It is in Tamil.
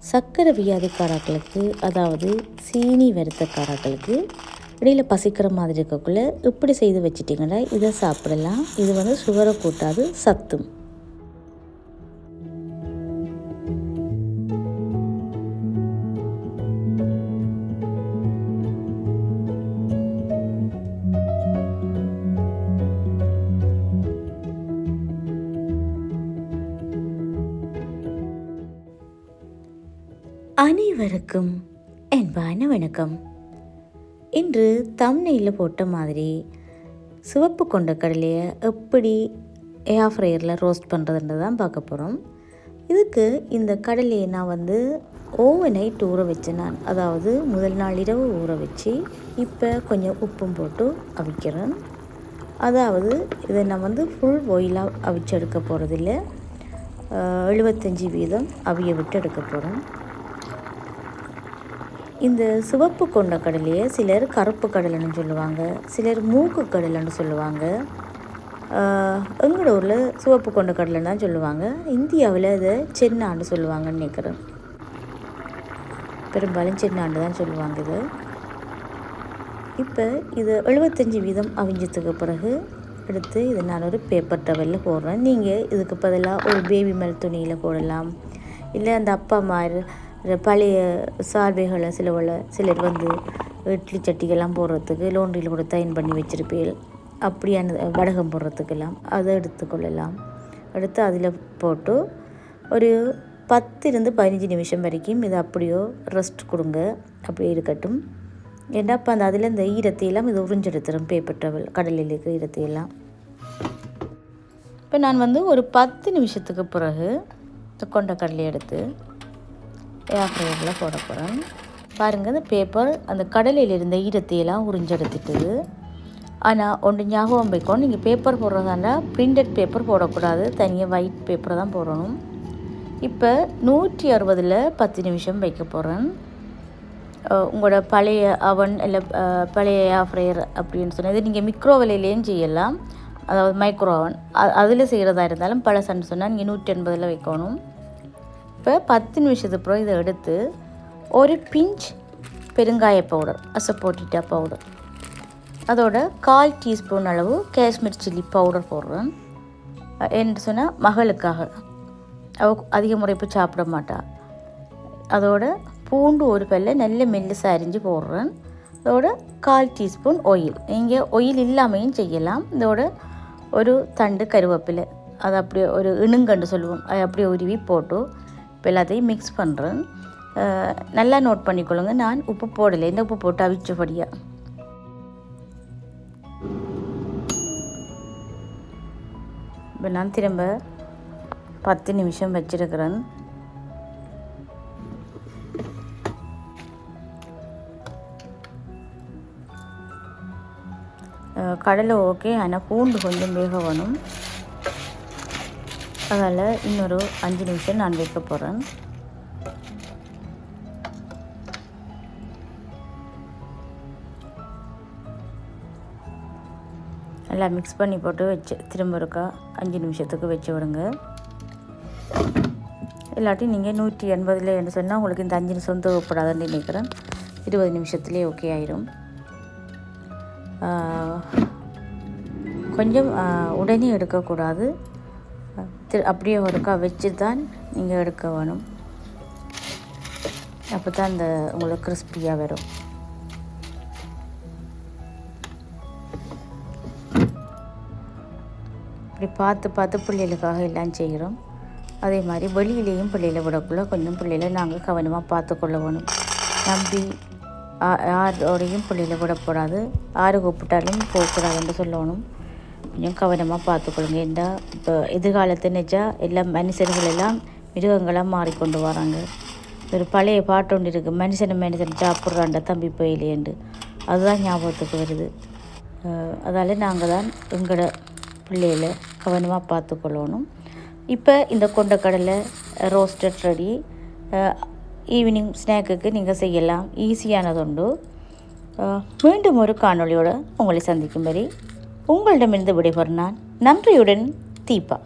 சர்க்கரை வியாதிக்காரர்களுக்கு, அதாவது சீனி வருத்தக்காரர்களுக்கு இடையில் பசிக்கிற மாதிரி இருக்கக்குள்ளே இப்படி செய்து வச்சிட்டிங்கன்னா இதை சாப்பிடலாம். இது சுகரை கூட்டாது, சத்தும். அனைவருக்கும் அன்பான வணக்கம். இன்று தம்ப்நெயிலில் போட்ட மாதிரி சிவப்பு கொண்ட கடலையை எப்படி ஏர் ஃப்ரையரில் ரோஸ்ட் பண்ணுறதுன்றது தான் பார்க்க போகிறோம். இதுக்கு இந்த கடலையை நான் ஓவர் நைட் ஊற வச்சேன். அதாவது முதல் நாள் இரவு ஊற வச்சு இப்போ கொஞ்சம் உப்பும் போட்டு அவிக்கிறேன். அதாவது இதை நான் ஃபுல் பாயிலாக அவிச்சு எடுக்க போகிறதில்ல, 75% அவிய விட்டு எடுக்க போகிறேன். இந்த சிவப்பு கொண்ட கடலையை சிலர் கருப்பு கடலைன்னு சொல்லுவாங்க, சிலர் மூக்கு கடலைன்னு சொல்லுவாங்க. எங்களோட ஊரில் சிவப்பு கொண்ட கடலைன்னு தான் சொல்லுவாங்க. இந்தியாவில் இதை சென்னாண்டு சொல்லுவாங்கன்னு நினைக்கிறேன். பெரும்பாலும் சென்னாண்டு தான் சொல்லுவாங்க இது. இப்போ இது 75% அவிஞ்சதுக்கு பிறகு எடுத்து இதை நான் ஒரு பேப்பர் டவலில் போடுறேன். நீங்கள் இதுக்கு பதிலாக ஒரு பேபி மேல் துணியில் போடலாம். இல்லை அந்த அப்பா மாதிரி பழைய சார்பைகளை சிலர் இட்லி சட்டிக்கெல்லாம் போடுறதுக்கு லோன்றியில் கூட தயன் பண்ணி வச்சுருப்பீர்கள். அப்படியான வடகம் போடுறதுக்கெல்லாம் அதை எடுத்துக்கொள்ளலாம். எடுத்து அதில் போட்டு ஒரு 10-15 நிமிஷம் வரைக்கும் இதை அப்படியோ ரெஸ்ட் கொடுங்க. அப்படியே இருக்கட்டும். ஏன்னா அப்போ அதில் இந்த ஈரத்தையெல்லாம் இது உறிஞ்செடுத்துடும். பேப்பர் டவல் கடலில் இருக்கிற ஈரத்தையெல்லாம். இப்போ நான் ஒரு 10 நிமிஷத்துக்கு பிறகு கொண்ட கடலை எடுத்து ஏர் ஃப்ரையரில் போட போகிறேன். பாருங்கள், இந்த பேப்பர் அந்த கடலையில் இருந்த ஈரத்தையெல்லாம் உறிஞ்செடுத்துட்டுது. ஆனால் ஒன்று ஞாபகம் வைக்கணும், நீங்கள் பேப்பர் போடுறதாண்டா பிரிண்டட் பேப்பர் போடக்கூடாது, தனியாக ஒயிட் பேப்பர் தான் போடணும். இப்போ 160ல் 10 நிமிஷம் வைக்க போகிறேன். உங்களோட பழைய அவன் இல்லை பழைய ஏர் ஃப்ரையர் அப்படின்னு சொன்னது நீங்கள் மிக்ரோவேவ்லேயும் செய்யலாம். அதாவது மைக்ரோ அவன் அதில் செய்கிறதா இருந்தாலும் பழசன்னு சொன்னால் நீங்கள் 180ல் வைக்கணும். இப்போ 10 நிமிஷத்துக்கு அப்புறம் இதை எடுத்து ஒரு பிஞ்ச் பெருங்காய பவுடர், அசப்போட்டிட்டா பவுடர், அதோட 1/4 டீஸ்பூன் அளவு காஷ்மீர் சில்லி பவுடர் போடுறேன். என்று சொன்னால் மகளுக்காக, அதிக முறைப்பு சாப்பிட மாட்டா. அதோட பூண்டு ஒரு பல்ல நல்ல மெல்லிசாக அரிஞ்சு போடுறேன். அதோட 1/4 டீஸ்பூன் ஆயில், நீங்கள் ஆயில் இல்லாமையும் செய்யலாம். இதோட ஒரு தண்டு கருவேப்பிலை, அதை அப்படியே ஒரு இணுங்கண்டு சொல்லுவோம், அதை அப்படியே உருவி போட்டு இப்போ எல்லாத்தையும் மிக்ஸ் பண்ணுறேன். நல்லா நோட் பண்ணிக்கொள்ளுங்க, நான் உப்பு போடலை, இந்த உப்பு போட்டு அவிச்சபடியாக. இப்போ நான் திரும்ப 10 நிமிஷம் வச்சிருக்கிறேன். கடலை ஓகே, ஆனால் பூண்டு கொஞ்சம் வேக வேணும். அதால் இன்னொரு 5 நிமிஷம் நான் வைக்க போகிறேன். நல்லா மிக்ஸ் பண்ணி போட்டு வச்சு திரும்ப இருக்கா 5 நிமிஷத்துக்கு வச்சு விடுங்க. இல்லாட்டி நீங்கள் 180ல் என்று சொன்னால் உங்களுக்கு இந்த 5 நிமிஷம் தேவைப்படாதுன்னு நினைக்கிறேன். 20 நிமிஷத்துலேயே ஓகே ஆயிரும். கொஞ்சம் உடனே எடுக்கக்கூடாது, அப்படியே ஒருக்கா வச்சு தான் நீங்கள் எடுக்க வேணும். அப்போ தான் அந்த உங்களுக்கு கிறிஸ்பியாக வரும். இப்படி பார்த்து பிள்ளைகளுக்காக எல்லாம் செய்கிறோம். அதே மாதிரி வெளியிலேயும் பிள்ளைகளை விடக்குள்ள கொஞ்சம் பிள்ளைகளை நாங்கள் கவனமாக பார்த்துக்கொள்ள வேணும். நம்பி யாரோடையும் பிள்ளைகளை விடக்கூடாது, யாரு கூப்பிட்டாலும் போகக்கூடாதுன்னு சொல்லணும். கொஞ்சம் கவனமாக பார்த்துக்கொள்ளுங்க. ஏன்னா இப்போ எதிர்காலத்தை நினச்சா எல்லாம் மனுஷர்கள் எல்லாம் மிருகங்களாக மாறிக்கொண்டு வராங்க. ஒரு பழைய பாட்டு ஒன்று இருக்குது, மனுஷன் சாப்பிட்றாண்ட தம்பி போயிலேண்டு. அதுதான் ஞாபகத்துக்கு வருது. அதால் நாங்கள் தான் எங்களோட பிள்ளைகளை கவனமாக பார்த்துக்கொள்ளணும். இப்போ இந்த கொண்டக்கடலை ரோஸ்டட் ரெடி. ஈவினிங் ஸ்நாக்குக்கு நீங்கள் செய்யலாம், ஈஸியானதுண்டு. மீண்டும் ஒரு காணொளியோடு உங்களை சந்திக்கும் வரை உங்களிடமிருந்து விடைபெறும் நான் நன்றியுடன் தீபா.